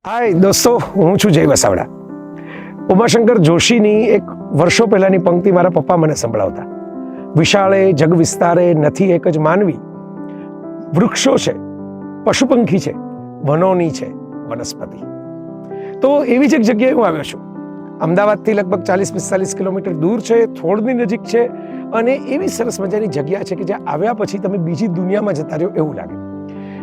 હાય દોસ્તો, હું છું જય વસાવડા. ઉમાશંકર જોશીની એક વર્ષો પહેલાની પંક્તિ મારા પપ્પા મને સંભળાવતા. વિશાળે જગ વિસ્તારે નથી એક જ માનવી, વૃક્ષો છે, પશુ પંખી છે, વનોની છે વનસ્પતિ. તો એવી જ એક જગ્યાએ હું આવ્યો છું. અમદાવાદથી લગભગ 40-45 કિલોમીટર દૂર છે, થોડની નજીક છે, અને એવી સરસ મજાની જગ્યા છે કે જ્યાં આવ્યા પછી તમે બીજી દુનિયામાં જતા રહ્યો એવું લાગે.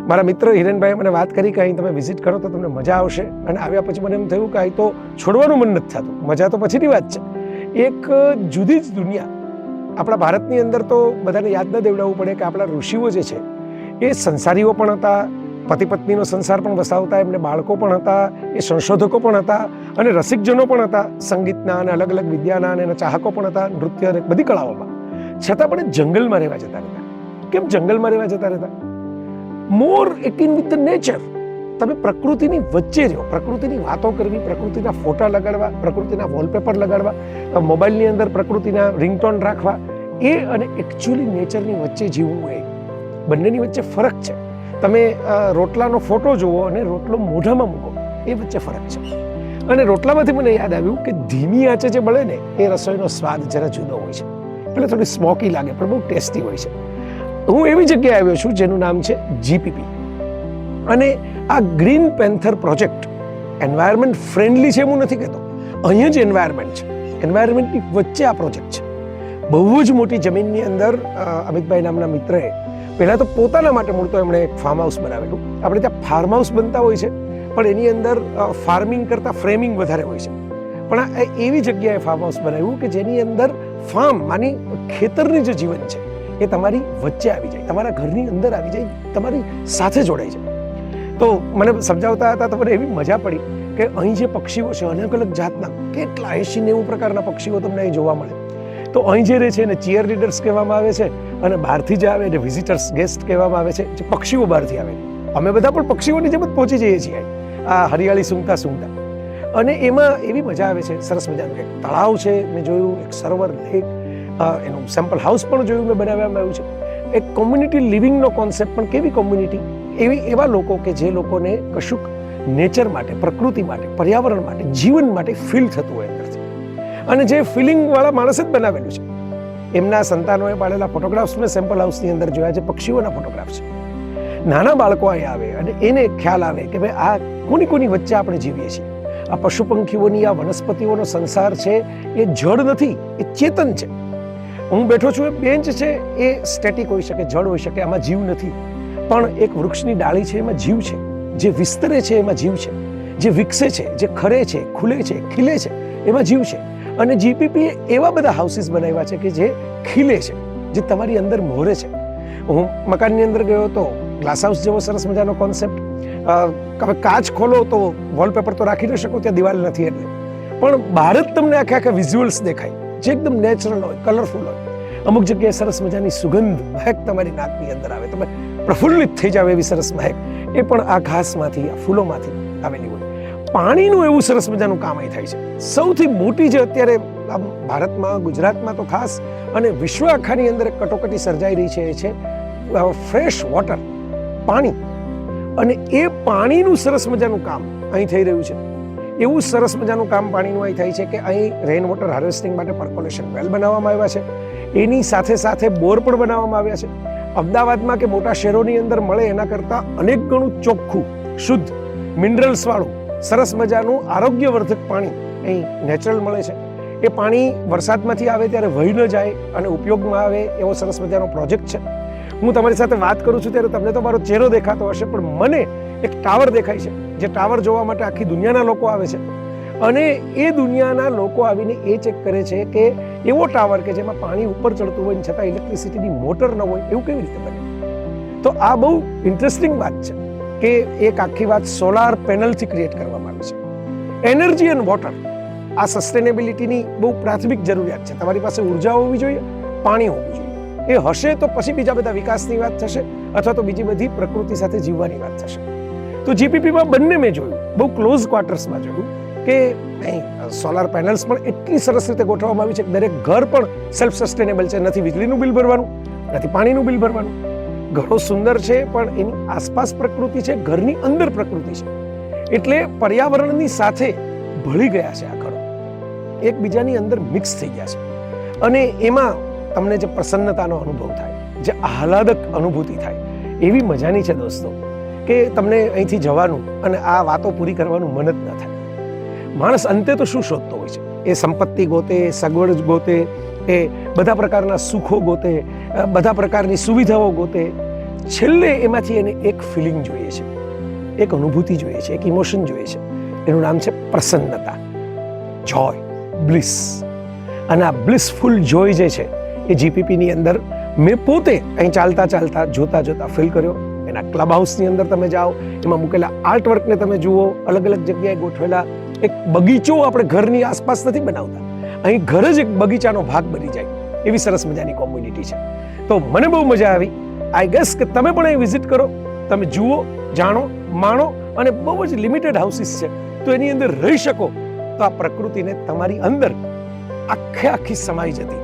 મારા મિત્ર હિરેનભાઈએ મને વાત કરી કે અહીં તમે વિઝિટ કરો તો તમને મજા આવશે, અને આવ્યા પછી મને એમ થયું કે અહીં તો છોડવાનું મન નથી થતું. મજા તો પછીની વાત છે. એક જુદી જ દુનિયા. આપણા ભારતની અંદર તો બધાને યાદ ન દેવડાવવું પડે કે આપણા ઋષિઓ જે છે એ સંસારીઓ પણ હતા, પતિ પત્નીનો સંસાર પણ વસાવતા, એમને બાળકો પણ હતા, એ સંશોધકો પણ હતા, અને રસિકજનો પણ હતા, સંગીતના અને અલગ અલગ વિદ્યાના અને એના ચાહકો પણ હતા, નૃત્ય અને બધી કળાઓમાં. છતાં પણ જંગલમાં રહેવા જતા રહેતા. કેમ જંગલમાં રહેવા જતા રહેતા? મોર ઇન વિથ ધ નેચર. તમે પ્રકૃતિની વચ્ચે રહો, પ્રકૃતિની વાતો કરવી, પ્રકૃતિના ફોટા લગાડવા, પ્રકૃતિના વોલપેપર લગાડવા, મોબાઈલની અંદર પ્રકૃતિના રિંગટોન રાખવા, એ અને એકચ્યુઅલી નેચરની વચ્ચે જીવવું, એ બંનેની વચ્ચે ફરક છે. તમે રોટલાનો ફોટો જુઓ અને રોટલો મોઢામાં મૂકો, એ વચ્ચે ફરક છે. અને રોટલામાંથી મને યાદ આવ્યું કે ધીમી આંચે જે બળે ને એ રસોઈનો સ્વાદ જરા જુદો હોય છે. એટલે થોડી સ્મોકી લાગે પણ બહુ ટેસ્ટી હોય છે. હું એવી જગ્યાએ આવ્યો છું જેનું નામ છે જીપીપી. અને આ green panther project environment friendly છે એવું નથી કહેતો. અહીંયા જ એન્વાયરમેન્ટ છે, એન્વાયરમેન્ટની વચ્ચે આ પ્રોજેક્ટ છે. બહુ જ મોટી જમીનની અંદર અમિતભાઈ નામના મિત્રએ પહેલાં તો પોતાના માટે મૂળ તો એમણે એક ફાર્મ હાઉસ બનાવેલું. આપણે ત્યાં ફાર્મ હાઉસ બનતા હોય છે, પણ એની અંદર ફાર્મિંગ કરતાં ફ્રેમિંગ વધારે હોય છે. પણ આ એવી જગ્યાએ ફાર્મ હાઉસ બનાવ્યું કે જેની અંદર ફાર્મ માની ખેતરની જે જીવન છે એ તમારી વચ્ચે આવી જાય, તમારા ઘરની અંદર આવી જાય, તમારી સાથે જોડાઈ જાય. તો મને સમજાવતા હતા તો મને એવી મજા પડી કે અહીં જે પક્ષીઓ છે અલગ અલગ જાતના, કેટલા 80-90 પ્રકારના પક્ષીઓ તમને અહીં જોવા મળે. તો અહીં જે રહે છે એને ચીયર લીડર્સ કહેવામાં આવે છે, અને બહારથી જે આવે એને વિઝિટર્સ, ગેસ્ટ કહેવામાં આવે છે, જે પક્ષીઓ બહારથી આવે. અમે બધા પણ પક્ષીઓની જેમ જ પહોંચી જઈએ છીએ આ હરિયાળી સૂંઘતા સૂંઘતા. અને એમાં એવી મજા આવે છે. સરસ મજાનું એક તળાવ છે મેં જોયું, એક સરોવર, લેક, એનું સેમ્પલ હાઉસ પણ જોયું મેં, બનાવવામાં આવ્યું છે. એક કોમ્યુનિટી લિવિંગનો કોન્સેપ્ટ. પણ કેવી કોમ્યુનિટી? એવા લોકો કે જે લોકોને કશુંક નેચર માટે, પ્રકૃતિ માટે, પર્યાવરણ માટે, જીવન માટે ફીલ થતું હોય અંદરથી. અને જે ફિલિંગવાળા માણસ જ બનાવેલું છે. એમના સંતાનોએ પાડેલા ફોટોગ્રાફ્સ મેં સેમ્પલ હાઉસની અંદર જોયા છે, પક્ષીઓના ફોટોગ્રાફ છે. નાના બાળકો અહીં આવે અને એને ખ્યાલ આવે કે ભાઈ આ કોની વચ્ચે આપણે જીવીએ છીએ. આ પશુ પંખીઓની, આ વનસ્પતિઓનો સંસાર છે એ જડ નથી, એ ચેતન છે. હું બેઠો છું, એ બેન્ચ છે, એ સ્ટેટિક હોઈ શકે, જડ હોઈ શકે, આમાં જીવ નથી. પણ એક વૃક્ષની ડાળી છે, એમાં જીવ છે. જે વિસ્તરે છે એમાં જીવ છે. જે વિકસે છે, જે ખરે છે, ખુલે છે, ખીલે છે, એમાં જીવ છે. અને જીપીપીએ એવા બધા હાઉસીસ બનાવ્યા છે કે જે ખીલે છે, જે તમારી અંદર મોરે છે. હું મકાનની અંદર ગયો હતો, ગ્લાસ હાઉસ જેવો સરસ મજાનો કોન્સેપ્ટ. કાચ ખોલો તો વોલપેપર તો રાખી ન શકો, ત્યાં દિવાલ નથી એટલે. પણ બહાર જ તમને આખા વિઝ્યુઅલ્સ દેખાય, જે એકદમ નેચરલ હોય, કલરફુલ હોય. અમુક જગ્યાએ સરસ મજાની સુગંધ, મહેક તમારી નાકની અંદર આવે, તમે પ્રફુલ્લિત થઈ જાવ એવી સરસ મહેક. એ પણ આ ઘાસમાંથી, આ ફૂલોમાંથી આવેલી હોય. પાણીનું એવું સરસ મજાનું કામ અહીં થાય છે. સૌથી મોટી જે અત્યારે ભારતમાં, ગુજરાતમાં તો ખાસ, અને વિશ્વ આખાની અંદર કટોકટી સર્જાઈ રહી છે, એ છે ફ્રેશ વોટર, પાણી. અને એ પાણીનું સરસ મજાનું કામ અહીં થઈ રહ્યું છે. એવું સરસ મજાનું કામ પાણીનું અહીં થાય છે કે અહીં રેઇન વોટર હાર્વેસ્ટિંગ માટે પર્કોલેશન વેલ બનાવવામાં આવ્યા છે. એની સાથે સાથે બોર પણ બનાવવામાં આવ્યા છે. અમદાવાદમાં કે મોટા શહેરોની અંદર મળે એના કરતાં અનેક ગણું ચોખ્ખું, શુદ્ધ, મિનરલ્સવાળું, સરસ મજાનું આરોગ્યવર્ધક પાણી અહીં નેચરલ મળે છે. એ પાણી વરસાદમાંથી આવે ત્યારે વહી ન જાય અને ઉપયોગમાં આવે એવો સરસ મજાનો પ્રોજેક્ટ છે. હું તમારી સાથે વાત કરું છું ત્યારે તમને તો મારો ચહેરો દેખાતો હશે, પણ મને એક ટાવર દેખાય છે. જે ટાવર જોવા માટે આખી દુનિયાના લોકો આવે છે. અને એ દુનિયાના લોકો આવીને એ ચેક કરે છે કે એવો ટાવર કે જેમાં પાણી ઉપર ચડતું હોય છતાં ઇલેક્ટ્રિસિટીની મોટર ન હોય, એવું કેવી રીતે બને? તો આ બહુ ઇન્ટરેસ્ટિંગ વાત છે કે એક આખી વાત સોલાર પેનલથી ક્રિએટ કરવામાં આવી છે. એનર્જી એન્ડ વોટર, આ સસ્ટેનેબિલિટીની બહુ પ્રાથમિક જરૂરિયાત છે. તમારી પાસે ઉર્જા હોવી જોઈએ, પાણી હોવું જોઈએ. એ હશે તો પછી બીજા બધા વિકાસની વાત થશે, અથવા તો બીજી બધી પ્રકૃતિ સાથે જીવવાની વાત થશે. તો જીપીપીમાં બંને મેં જોયું, બહુ ક્લોઝ ક્વાર્ટર્સમાં જોયું કે અહીં સોલાર પેનલ્સ પણ એટલી સરસ રીતે ગોઠવવામાં આવી છે કે દરેક ઘર પણ સેલ્ફ સસ્ટેનેબલ છે. નથી વીજળીનું બિલ ભરવાનું, નથી પાણીનું બિલ ભરવાનું. ઘણો સુંદર છે, પણ એની આસપાસ પ્રકૃતિ છે, ઘરની અંદર પ્રકૃતિ છે. એટલે પર્યાવરણની સાથે ભળી ગયા છે આ ઘરો, એકબીજાની અંદર મિક્સ થઈ ગયા છે. અને એમાં તમને જે પ્રસન્નતાનો અનુભવ થાય, જે આહલાદક અનુભૂતિ થાય, એવી મજાની છે દોસ્તો કે તમને અહીંથી જવાનું અને આ વાતો પૂરી કરવાનું મન જ ન થાય. માણસ અંતે તો શું શોધતો હોય છે? એ સંપત્તિ ગોતે, સગવડ ગોતે, એ બધા પ્રકારના સુખો ગોતે, બધા પ્રકારની સુવિધાઓ ગોતે. છેલ્લે એમાંથી એને એક ફિલિંગ જોઈએ છે, એક અનુભૂતિ જોઈએ છે, એક ઇમોશન જોઈએ છે. એનું નામ છે પ્રસન્નતા, જોય, બ્લિસ. અને આ બ્લિસફુલ જોય જે છે એ જીપીપીની અંદર મેં પોતે અહીં ચાલતા ચાલતા જોતા જોતા ફીલ કર્યો. એના ક્લબ હાઉસની અંદર તમે જાઓ, એમાં મૂકેલા આર્ટવર્કને તમે જુઓ, અલગ અલગ જગ્યાએ ગોઠવેલા. એક બગીચો આપણે ઘરની આસપાસ નથી બનાવતા, અહીં ઘર જ એક બગીચાનો ભાગ બની જાય એવી સરસ મજાની કોમ્યુનિટી છે. તો મને બહુ મજા આવી. આઈ ગેસ કે તમે પણ અહીં વિઝિટ કરો, તમે જુઓ, જાણો, માણો. અને બહુ જ લિમિટેડ હાઉસીસ છે, તો એની અંદર રહી શકો તો આ પ્રકૃતિને તમારી અંદર આખે આખી સમાઈ જતી